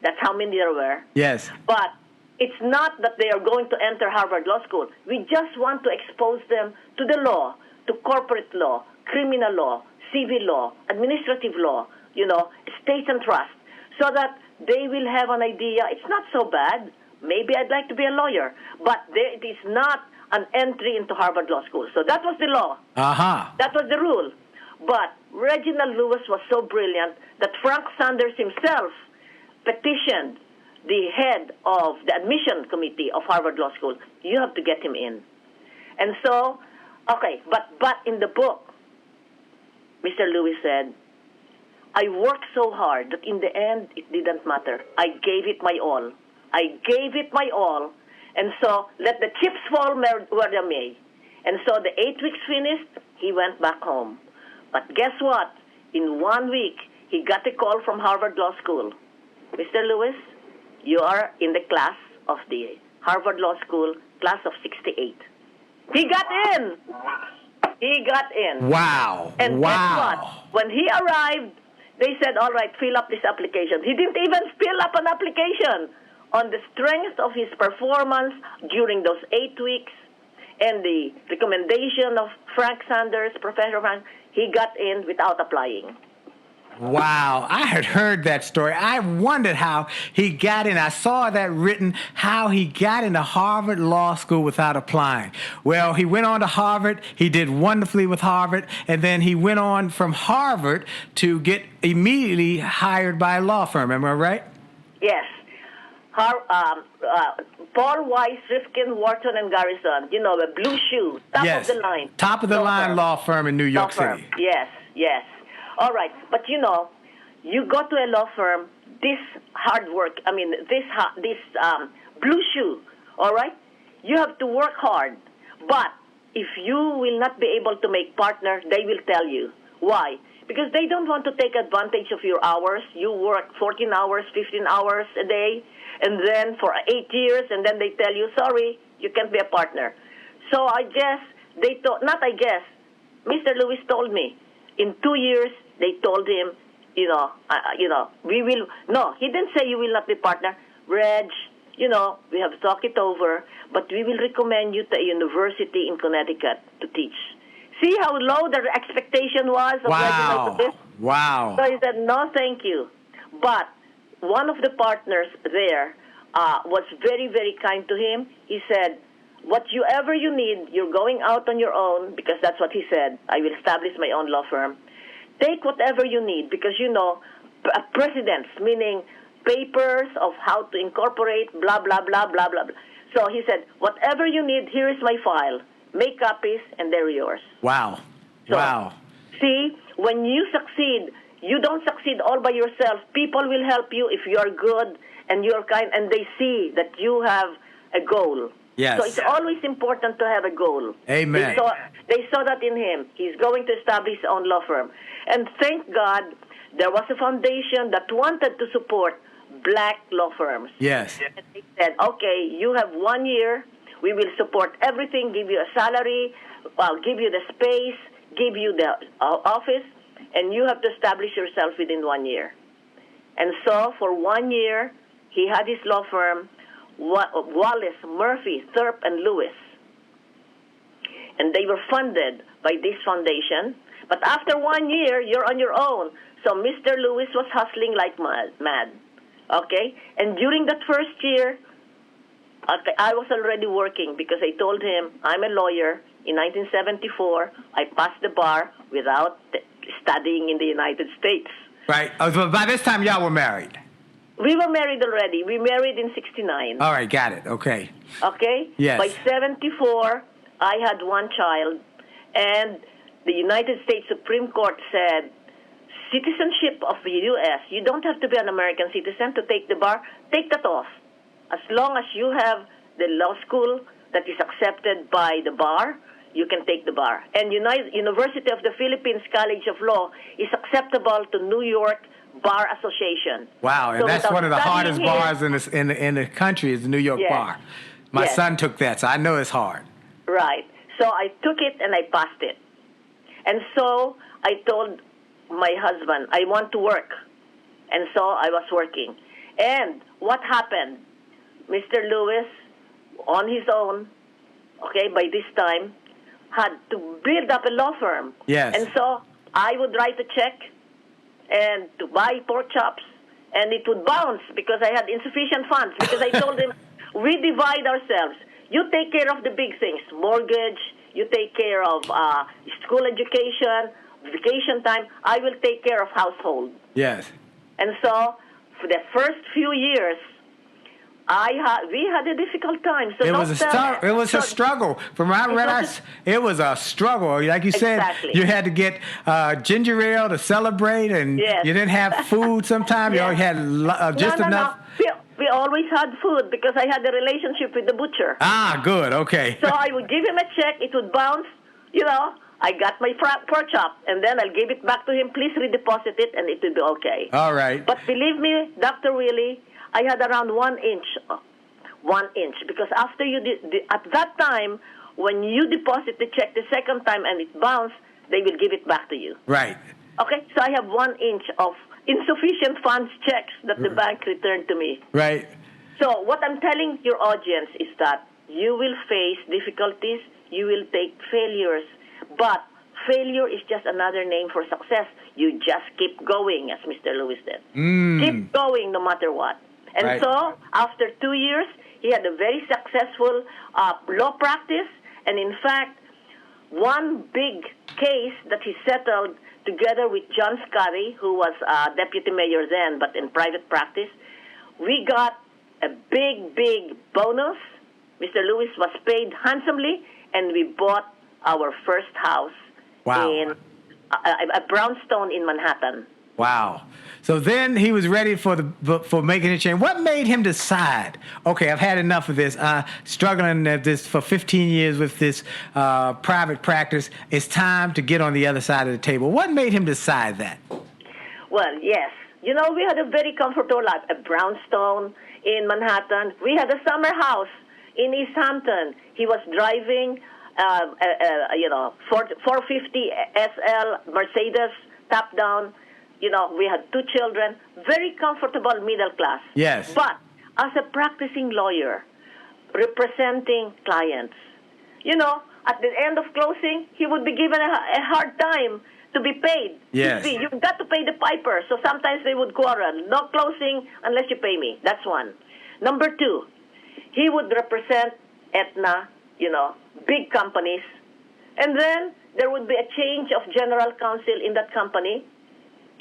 That's how many there were. Yes. But it's not that they are going to enter Harvard Law School. We just want to expose them to the law, to corporate law, criminal law, civil law, administrative law, state and trust, so that they will have an idea. It's not so bad. Maybe I'd like to be a lawyer. But it is not an entry into Harvard Law School. So that was the law. Uh-huh. That was the rule. But Reginald Lewis was so brilliant that Frank Sanders himself petitioned the head of the admission committee of Harvard Law School. You have to get him in. And so, okay, but in the book, Mr. Lewis said, I worked so hard that in the end, it didn't matter. I gave it my all. And so, let the chips fall where they may. And so, the 8 weeks finished, he went back home. But guess what? In 1 week, he got a call from Harvard Law School. Mr. Lewis, you are in the class of the Harvard Law School, class of 68. He got in. Wow. And guess what? When he arrived, they said, all right, fill up this application. He didn't even fill up an application. On the strength of his performance during those 8 weeks and the recommendation of Frank Sanders, Professor Frank, he got in without applying. Wow, I had heard that story. I wondered how he got in. I saw that written, how he got into Harvard Law School without applying. Well, he went on to Harvard. He did wonderfully with Harvard. And then he went on from Harvard to get immediately hired by a law firm. Am I right? Yes. Paul Weiss, Rifkin, Wharton, and Garrison. The blue shoe, top of the line. Top of the line law firm in New York City. Yes. All right, but you go to a law firm, this hard work, this blue shoe, all right? You have to work hard, but if you will not be able to make partner, they will tell you. Why? Because they don't want to take advantage of your hours. You work 14 hours, 15 hours a day, and then for 8 years, and then they tell you, sorry, you can't be a partner. So I guess Mr. Lewis told me, in 2 years, they told him, we will, no, he didn't say you will not be partner. Reg, we have talked it over, but we will recommend you to a university in Connecticut to teach. See how low the expectation was of Reginald Lewis? Wow. So he said, no, thank you. But one of the partners there was very, very kind to him. He said, whatever you need, you're going out on your own, because that's what he said. I will establish my own law firm. Take whatever you need, because, precedents, meaning papers of how to incorporate, blah, blah, blah, blah, blah, blah. So he said, whatever you need, here is my file. Make copies, and they're yours. Wow. So, see, when you succeed, you don't succeed all by yourself. People will help you if you are good and you're kind, and they see that you have a goal. Yes. So it's always important to have a goal. Amen. They saw that in him. He's going to establish his own law firm. And thank God there was a foundation that wanted to support black law firms. Yes. And they said, okay, you have 1 year. We will support everything, give you a salary, give you the space, give you the office, and you have to establish yourself within 1 year. And so for 1 year, he had his law firm, Wallace, Murphy, Thurp, and Lewis. And they were funded by this foundation. But after 1 year, you're on your own. So Mr. Lewis was hustling like mad. Okay? And during that first year, I was already working because I told him, I'm a lawyer. In 1974, I passed the bar without studying in the United States. Right. So by this time, y'all were married. We were married already. We married in 69. All right, got it. Okay. Okay? Yes. By 74, I had one child, and the United States Supreme Court said, citizenship of the U.S., you don't have to be an American citizen to take the bar. Take that off. As long as you have the law school that is accepted by the bar, you can take the bar. And University of the Philippines College of Law is acceptable to New York, Bar Association. Wow, and So that's without one of the hardest studying here- bars in the country is the New York Yes. bar. My Yes. son took that, so I know it's hard. Right. So I took it and I passed it. And so I told my husband, I want to work. And so I was working. And what happened? Mr. Lewis, on his own, okay, by this time, had to build up a law firm. Yes. And so I would write a check and to buy pork chops, and it would bounce because I had insufficient funds. Because I told him, we divide ourselves. You take care of the big things, mortgage, you take care of school education, vacation time. I will take care of household. Yes. And so for the first few years, we had a difficult time. So It don't was a tell- it was a so- struggle. From what I read, it was a struggle. Like you said, Exactly. you had to get ginger ale to celebrate, and Yes. you didn't have food sometimes. You Yes. only had just no, enough. No. We always had food because I had a relationship with the butcher. Ah, good. Okay. So I would give him a check, it would bounce, I got my pork chop, and then I'll give it back to him. Please redeposit it, and it will be okay. All right. But believe me, Dr. Willie, I had around 1 inch. 1 inch. Because after at that time, when you deposit the check the second time and it bounced, they will give it back to you. Right. Okay? So I have 1 inch of insufficient funds checks that the bank returned to me. Right. So what I'm telling your audience is that you will face difficulties, you will take failures, but failure is just another name for success. You just keep going, as Mr. Lewis said. Keep going no matter what. And Right. so after 2 years, he had a very successful law practice, and in fact, one big case that he settled together with John Scotty, who was deputy mayor then, but in private practice, we got a big, big bonus. Mr. Lewis was paid handsomely, and we bought our first house Wow. in a brownstone in Manhattan. Wow. So then he was ready for making a change. What made him decide, okay, I've had enough of this, struggling at this for 15 years with this private practice. It's time to get on the other side of the table. What made him decide that? Well, yes. We had a very comfortable life, a brownstone in Manhattan. We had a summer house in East Hampton. He was driving, 450 SL Mercedes, top down. We had 2 children, very comfortable middle class. Yes. But as a practicing lawyer, representing clients, at the end of closing, he would be given a hard time to be paid. Yes. You see, you've got to pay the piper. So sometimes they would quarrel. No closing unless you pay me. That's one. Number 2, he would represent Aetna, big companies. And then there would be a change of general counsel in that company.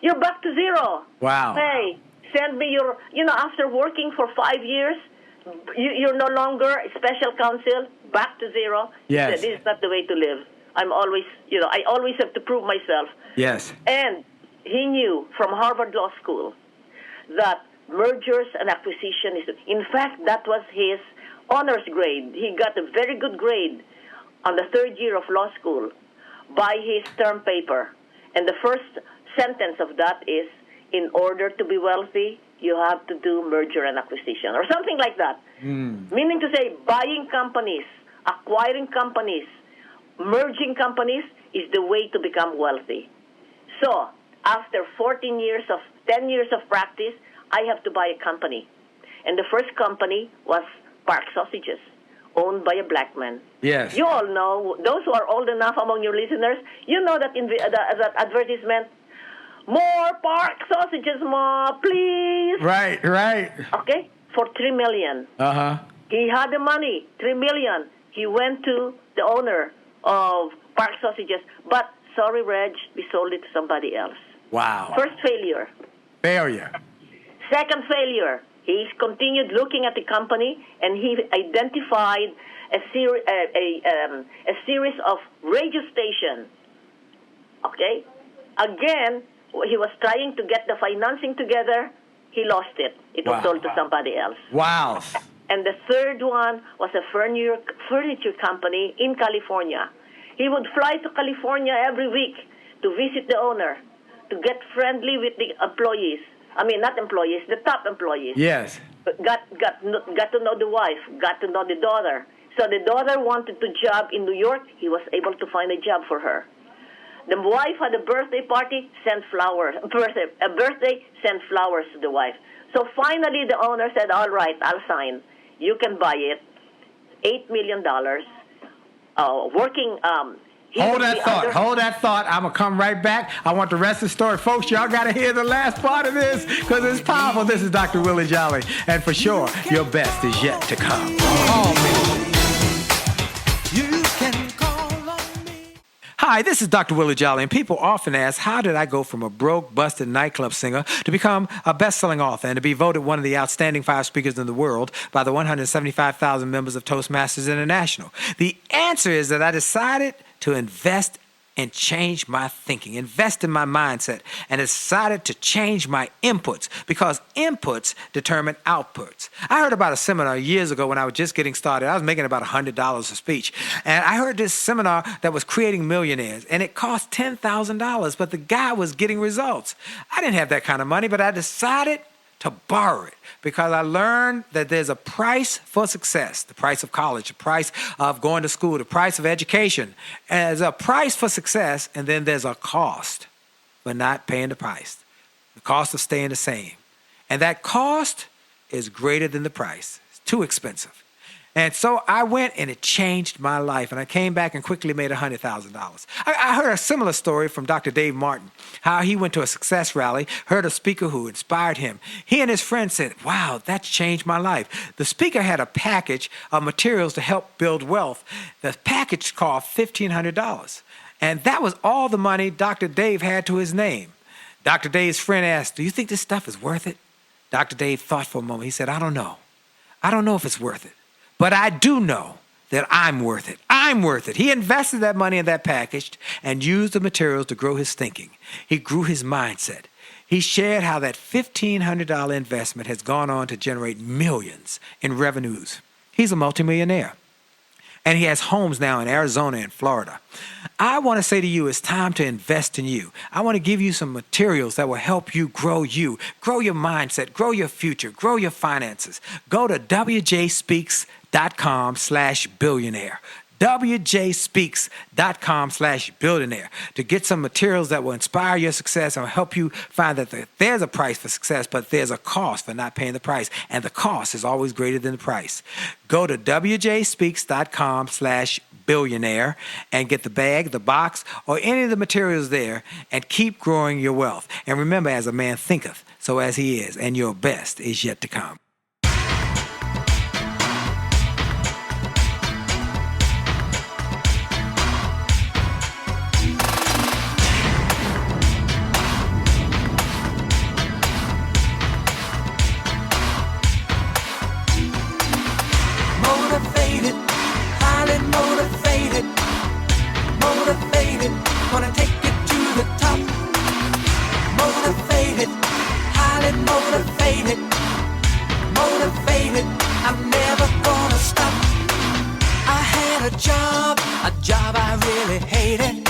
You're back to zero. Wow. Hey, send me your, after working for 5 years, you're no longer a special counsel, back to zero. Yes. This is not the way to live. I'm always, I always have to prove myself. Yes. And he knew from Harvard Law School that mergers and acquisition is, in fact, that was his honors grade. He got a very good grade on the 3rd year of law school by his term paper. And the first sentence of that is, in order to be wealthy, you have to do merger and acquisition, or something like that. Meaning to say, buying companies, acquiring companies, merging companies is the way to become wealthy. So, after 10 years of practice, I have to buy a company. And the first company was Park Sausages, owned by a black man. Yes. You all know, those who are old enough among your listeners, you know that in that advertisement, more Park Sausages, more, please. Right. Okay? For $3 million. Uh-huh. He had the money, $3 million. He went to the owner of Park Sausages. But, sorry, Reg, we sold it to somebody else. Wow. First failure. Second failure. He continued looking at the company, and he identified a series of radio stations. Okay? Again, he was trying to get the financing together. He lost it. It was sold to somebody else. Wow. And the third one was a furniture company in California. He would fly to California every week to visit the owner, to get friendly with the employees. I mean, not employees, the top employees. Yes. Got to know the wife, got to know the daughter. So the daughter wanted to job in New York. He was able to find a job for her. The wife had a birthday party, sent flowers. A birthday, sent flowers to the wife. So finally, the owner said, all right, I'll sign. You can buy it. $8 million. Working... Hold that thought. I'm going to come right back. I want the rest of the story. Folks, y'all got to hear the last part of this because it's powerful. This is Dr. Willie Jolley. And for sure, your best is yet to come. Hi, this is Dr. Willie Jolley, and people often ask, how did I go from a broke, busted nightclub singer to become a best-selling author and to be voted one of the outstanding 5 speakers in the world by the 175,000 members of Toastmasters International? The answer is that I decided to invest and change my thinking, invest in my mindset, and decided to change my inputs because inputs determine outputs. I heard about a seminar years ago when I was just getting started. I was making about $100 a speech. And I heard this seminar that was creating millionaires, and it cost $10,000, but the guy was getting results. I didn't have that kind of money, but I decided to borrow it because I learned that there's a price for success, the price of college, the price of going to school, the price of education. And there's a price for success, and then there's a cost for not paying the price, the cost of staying the same. And that cost is greater than the price. It's too expensive. And so I went, and it changed my life. And I came back and quickly made $100,000. I heard a similar story from Dr. Dave Martin, how he went to a success rally, heard a speaker who inspired him. He and his friends said, wow, that's changed my life. The speaker had a package of materials to help build wealth. The package cost $1,500. And that was all the money Dr. Dave had to his name. Dr. Dave's friend asked, do you think this stuff is worth it? Dr. Dave thought for a moment. He said, I don't know. I don't know if it's worth it. But I do know that I'm worth it. I'm worth it. He invested that money in that package and used the materials to grow his thinking. He grew his mindset. He shared how that $1,500 investment has gone on to generate millions in revenues. He's a multimillionaire. And he has homes now in Arizona and Florida. I want to say to you, it's time to invest in you. I want to give you some materials that will help you, grow your mindset, grow your future, grow your finances. Go to wjspeaks.com/billionaire. wjspeaks.com/billionaire to get some materials that will inspire your success and will help you find that there's a price for success, but there's a cost for not paying the price. And the cost is always greater than the price. Go to wjspeaks.com/billionaire and get the bag, the box, or any of the materials there and keep growing your wealth. And remember, as a man thinketh, so as he is, and your best is yet to come. Gonna take it to the top. Motivated, highly motivated. Motivated, I'm never gonna stop. I had a job I really hated.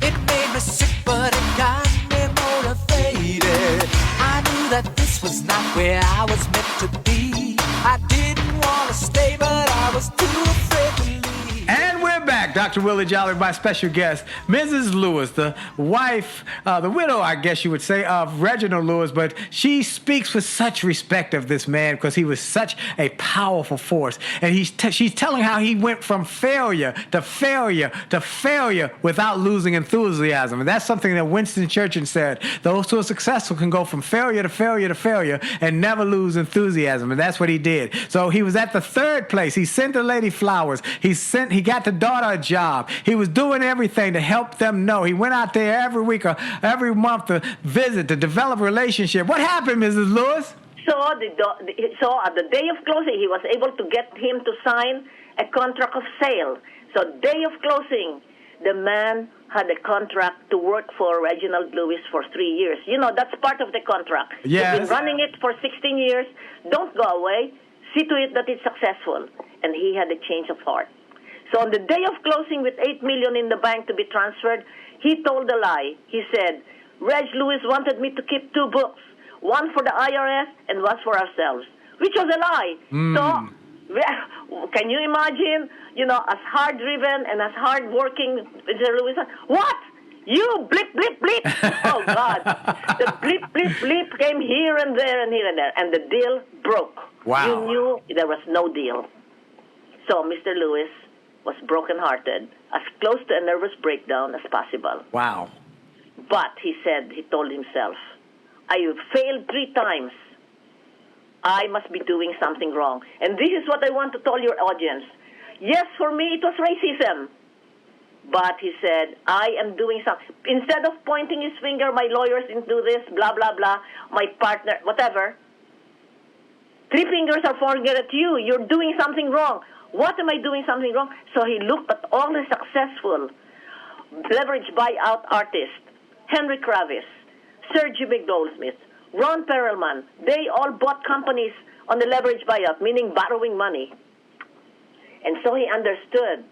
It made me sick, but it got me motivated. I knew that this was not where I was meant to be. I didn't want to stay, but I was too afraid to leave. And we're back. Dr. Willie Jolley, my special guest, Mrs. Lewis, the wife, the widow, I guess you would say, of Reginald Lewis. But she speaks with such respect of this man because he was such a powerful force. And she's telling how he went from failure to failure to failure without losing enthusiasm. And that's something that Winston Churchill said. Those who are successful can go from failure to failure to failure and never lose enthusiasm. And that's what he did. So he was at the third place. He sent the lady flowers. He got the daughter a job. He was doing everything to help them know. He went out there every week or every month to visit, to develop a relationship. What happened, Mrs. Lewis? So at the day of closing, he was able to get him to sign a contract of sale. So day of closing, the man had a contract to work for Reginald Lewis for 3 years. You know, that's part of the contract. Yes. He's been running it for 16 years. Don't go away. See to it that it's successful. And he had a change of heart. So on the day of closing with $8 million in the bank to be transferred, he told a lie. He said, Reg Lewis wanted me to keep 2 books, one for the IRS and one for ourselves, which was a lie. So, can you imagine, as hard-driven and as hard-working Mr. Lewis? What? You blip, blip, blip. Oh, God. The blip, blip, blip came here and there and here and there, and the deal broke. Wow. You knew there was no deal. So Mr. Lewis was broken-hearted, as close to a nervous breakdown as possible. Wow. But he told himself, I failed 3 times. I must be doing something wrong. And this is what I want to tell your audience. Yes, for me, it was racism. But he said, I am doing something. Instead of pointing his finger, my lawyers didn't do this, blah, blah, blah, my partner, whatever. 3 fingers are pointing at you. You're doing something wrong. What am I doing something wrong? So he looked at all the successful leverage buyout artists, Henry Kravis, Sergio McGoldsmith, Ron Perelman. They all bought companies on the leverage buyout, meaning borrowing money. And so he understood.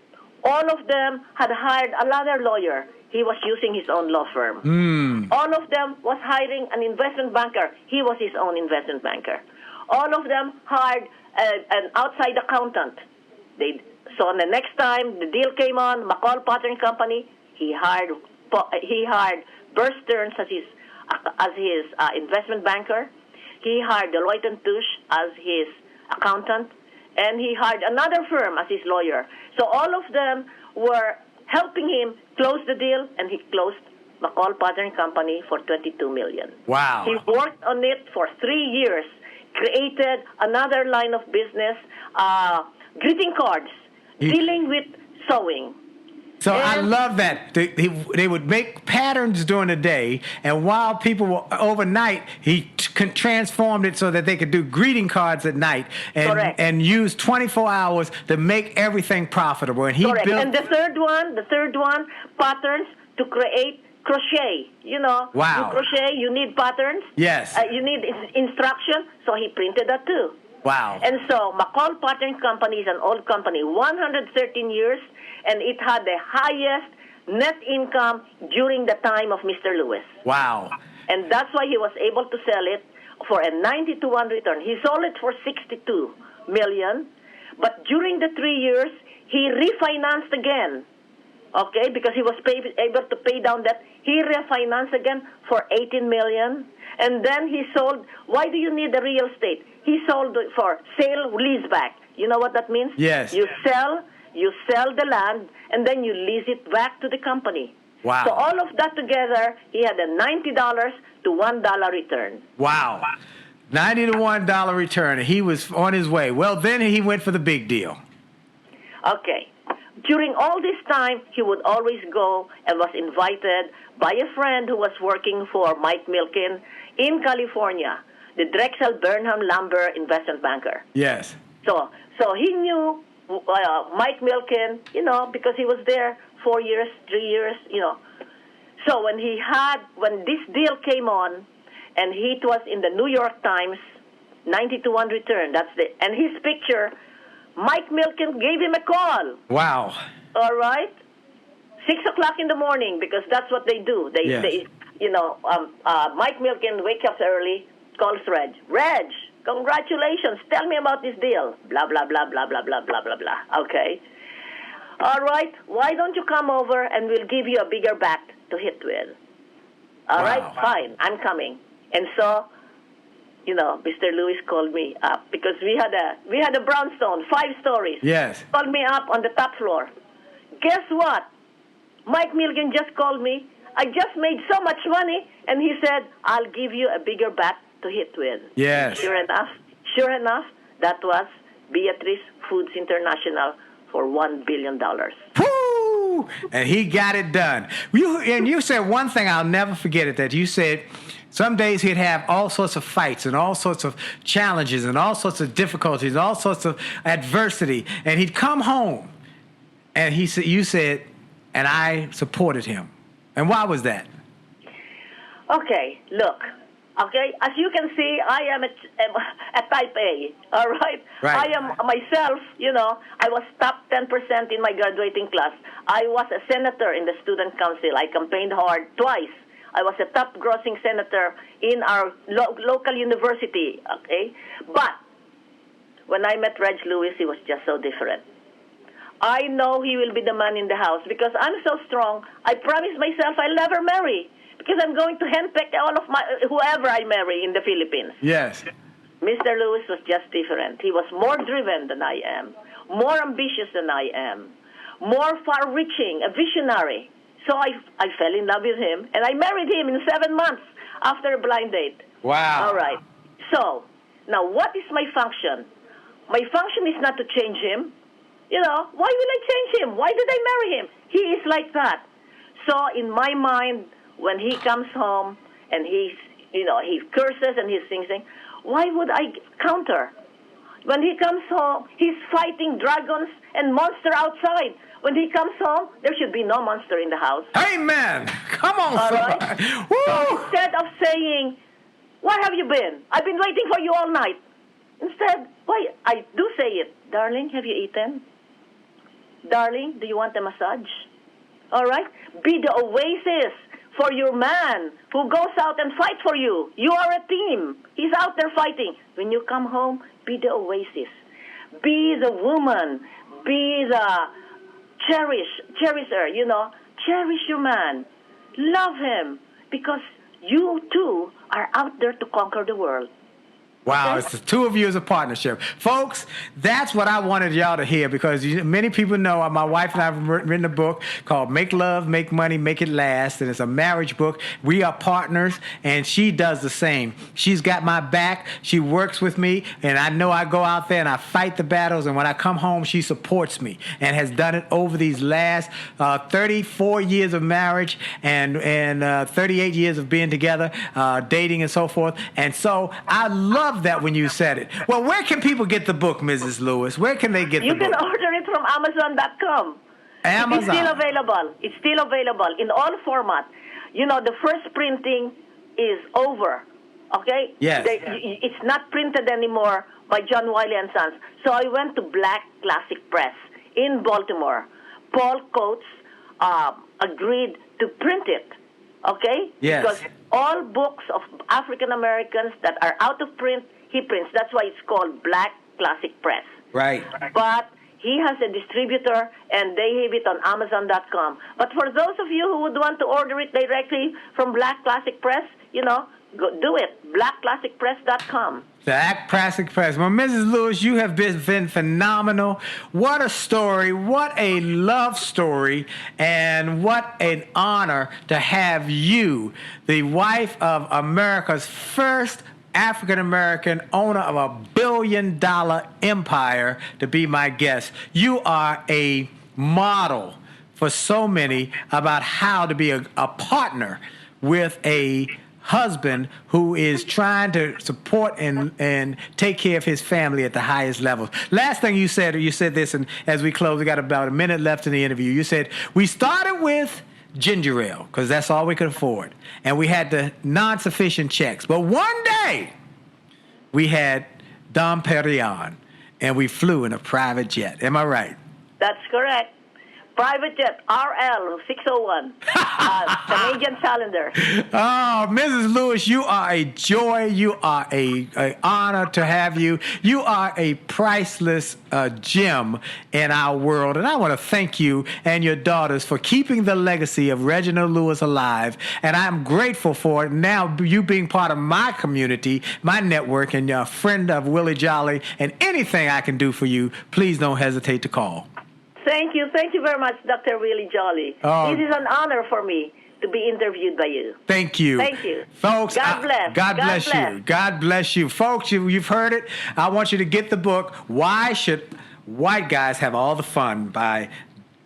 All of them had hired another lawyer. He was using his own law firm. All of them was hiring an investment banker. He was his own investment banker. All of them hired an outside accountant. So the next time the deal came on, McCall Potter Company, he hired Bear Stearns as his investment banker. He hired Deloitte & Touche as his accountant, and he hired another firm as his lawyer. So all of them were helping him close the deal, and he closed McCall Potter Company for $22 million. Wow. He worked on it for 3 years, created another line of business, greeting cards, dealing with sewing. So I love that. They would make patterns during the day, and while people were overnight, he transformed it so that they could do greeting cards at night and use 24 hours to make everything profitable. And he Correct. built. And the third one, patterns to create crochet. Wow. You crochet, you need patterns. Yes. You need instruction, so he printed that too. Wow. And so McCall Potter Company is an old company, 113 years, and it had the highest net income during the time of Mr. Lewis. Wow. And that's why he was able to sell it for a 90-to-1 return. He sold it for $62 million, but during the 3 years, he refinanced again, okay, because he was able to pay down debt. He refinanced again for $18 million, and then he sold. Why do you need the real estate? He sold it for sale leaseback. You know what that means? Yes. You sell the land, and then you lease it back to the company. Wow. So all of that together, he had a $90 to $1 return. Wow. $90 to $1 return. And he was on his way. Well, then he went for the big deal. Okay. During all this time, he would always go and was invited by a friend who was working for Mike Milken in California, the Drexel Burnham Lumber investment banker. Yes. So he knew Mike Milken, because he was there 4 years, 3 years, So when this deal came on, and it was in the New York Times, 90-to-1 return, and his picture, Mike Milken gave him a call. Wow. All right? 6 o'clock in the morning, because that's what they do. Mike Milken wakes up early, calls Reg. Reg, congratulations. Tell me about this deal. Blah, blah, blah, blah, blah, blah, blah, blah, blah. Okay. All right. Why don't you come over and we'll give you a bigger bat to hit with? All right. Fine. I'm coming. And so, Mr. Lewis called me up because we had a brownstone, 5 stories. Yes. Called me up on the top floor. Guess what? Mike Milken just called me. I just made so much money, and he said, I'll give you a bigger bat to hit with. Yes. Sure enough, that was Beatrice Foods International for $1 billion. Woo! And he got it done. You said one thing, I'll never forget it, that you said some days he'd have all sorts of fights and all sorts of challenges and all sorts of difficulties and all sorts of adversity. And he'd come home, and you said, and I supported him. And why was that? Okay, look. Okay, as you can see, I am a type A, all right? Right. I am myself, I was top 10% in my graduating class. I was a senator in the student council. I campaigned hard twice. I was a top-grossing senator in our local university, okay? But when I met Reg Lewis, he was just so different. I know he will be the man in the house because I'm so strong. I promise myself I'll never marry because I'm going to handpick all of whoever I marry in the Philippines. Yes. Mr. Lewis was just different. He was more driven than I am, more ambitious than I am, more far-reaching, a visionary. So I fell in love with him, and I married him in 7 months after a blind date. Wow. All right. So, now what is my function? My function is not to change him. You know, why will I change him? Why did I marry him? He is like that. So in my mind, when he comes home and he curses and he's singing, why would I counter? When he comes home, he's fighting dragons and monster outside. When he comes home, there should be no monster in the house. Amen. Come on, all son. Right? Woo. So instead of saying, where have you been? I've been waiting for you all night. Instead, I do say it. Darling, have you eaten? Darling, do you want a massage? All right? Be the oasis for your man who goes out and fight for you. You are a team. He's out there fighting. When you come home, be the oasis. Be the woman. Be the cherisher, you know. Cherish your man. Love him because you too are out there to conquer the world. Wow, it's the two of you as a partnership. Folks, that's what I wanted y'all to hear because many people know my wife and I have written a book called Make Love, Make Money, Make It Last, and it's a marriage book. We are partners, and she does the same. She's got my back. She works with me, and I know I go out there and I fight the battles, and when I come home, she supports me and has done it over these last 34 years of marriage and 38 years of being together, dating and so forth. And so I love that when you said it. Well, where can people get the book, Mrs. Lewis? Where can they get the book? You can order it from Amazon.com. Amazon. It's still available. It's still available in all formats. You know, the first printing is over, okay? Yes. It's not printed anymore by John Wiley & Sons. So I went to Black Classic Press in Baltimore. Paul Coates agreed to print it, okay? Yes. Because all books of African Americans that are out of print, he prints. That's why it's called Black Classic Press. Right. But he has a distributor, and they have it on Amazon.com. But for those of you who would want to order it directly from Black Classic Press, you know, go do it. BlackClassicPress.com. Black Classic Press. Well, Mrs. Lewis, you have been phenomenal. What a story. What a love story. And what an honor to have you, the wife of America's first African-American owner of $1 billion empire, to be my guest. You are a model for so many about how to be a partner with a husband who is trying to support and take care of his family at the highest levels. Last thing you said this, and as we close, we got about a minute left in the interview. You said, we started with ginger ale because that's all we could afford, and we had the non-sufficient checks. But one day, we had Dom Perignon, and we flew in a private jet. Am I right? That's correct. Private jet, RL 601, Canadian Cylinder. Oh, Mrs. Lewis, you are a joy. You are a honor to have you. You are a priceless gem in our world. And I want to thank you and your daughters for keeping the legacy of Reginald Lewis alive. And I'm grateful for it. Now, you being part of my community, my network, and a friend of Willie Jolley, and anything I can do for you, please don't hesitate to call. Thank you. Thank you very much, Dr. Willie Jolley. Oh. It is an honor for me to be interviewed by you. Thank you. Thank you. Folks, God bless. God bless you. God bless you. Folks, you've heard it. I want you to get the book, Why Should White Guys Have All the Fun, by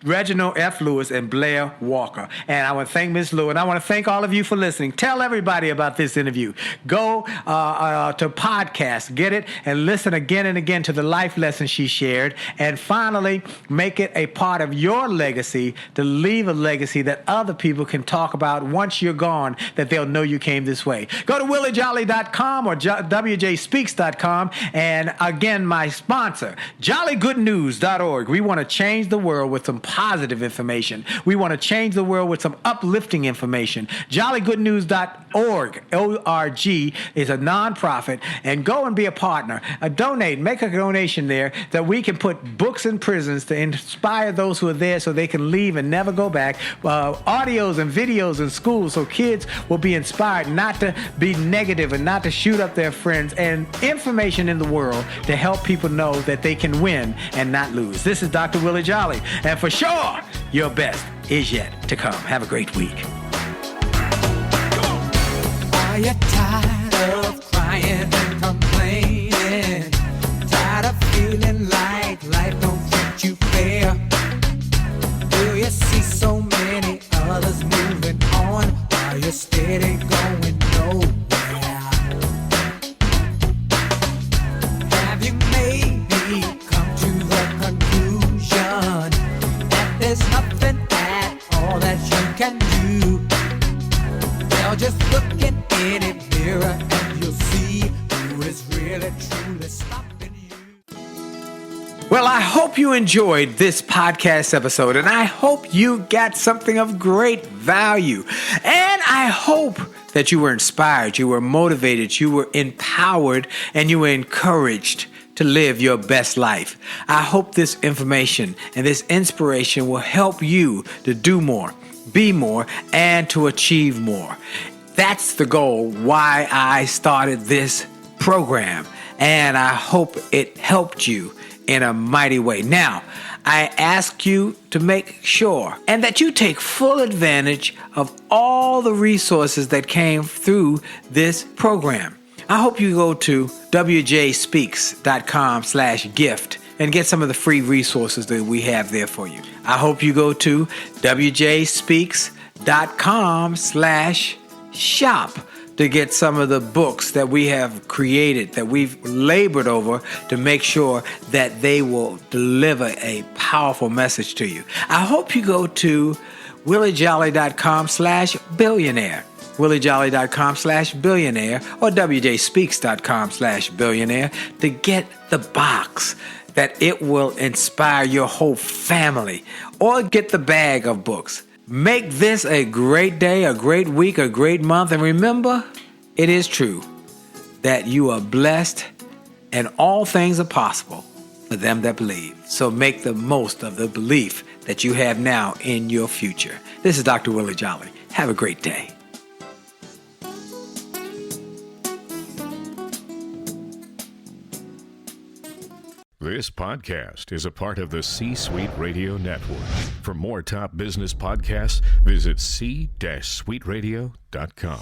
Reginald F. Lewis and Blair Walker. And I want to thank Ms. Lewis, and I want to thank all of you for listening. Tell everybody about this interview. Go to podcast, get it, and listen again and again to the life lessons she shared. And finally, make it a part of your legacy to leave a legacy that other people can talk about once you're gone, that they'll know you came this way. Go to williejolly.com or wjspeaks.com. And again, my sponsor, jollygoodnews.org. We want to change the world with some positive information. We want to change the world with some uplifting information. JollyGoodNews.org, O-R-G, is a nonprofit, and go and be a partner. Donate, make a donation there that we can put books in prisons to inspire those who are there so they can leave and never go back. Audios and videos in schools so kids will be inspired not to be negative and not to shoot up their friends, and information in the world to help people know that they can win and not lose. This is Dr. Willie Jolley, and for sure, your best is yet to come. Have a great week. Are you tired of crying and complaining? Tired of feeling like life don't treat you fair? Do you see so many others moving on while you're steady going nowhere? Have you maybe come to the conclusion that there's nothing at all that you can do? Well, just look in any mirror and you'll see who is really truly stopping you. Well, I hope you enjoyed this podcast episode, and I hope you got something of great value. And I hope that you were inspired, you were motivated, you were empowered, and you were encouraged to live your best life. I hope this information and this inspiration will help you to do more, be more, and to achieve more. That's the goal why I started this program, and I hope it helped you in a mighty way. Now, I ask you to make sure and that you take full advantage of all the resources that came through this program. I hope you go to wjspeaks.com/gift and get some of the free resources that we have there for you. I hope you go to wjspeaks.com/shop to get some of the books that we have created, that we've labored over to make sure that they will deliver a powerful message to you. I hope you go to williejolly.com/billionaire, williejolly.com/billionaire, or wjspeaks.com/billionaire to get the box that it will inspire your whole family, or get the bag of books. Make this a great day, a great week, a great month. And remember, it is true that you are blessed and all things are possible for them that believe. So make the most of the belief that you have now in your future. This is Dr. Willie Jolley. Have a great day. This podcast is a part of the C-Suite Radio Network. For more top business podcasts, visit c-suiteradio.com.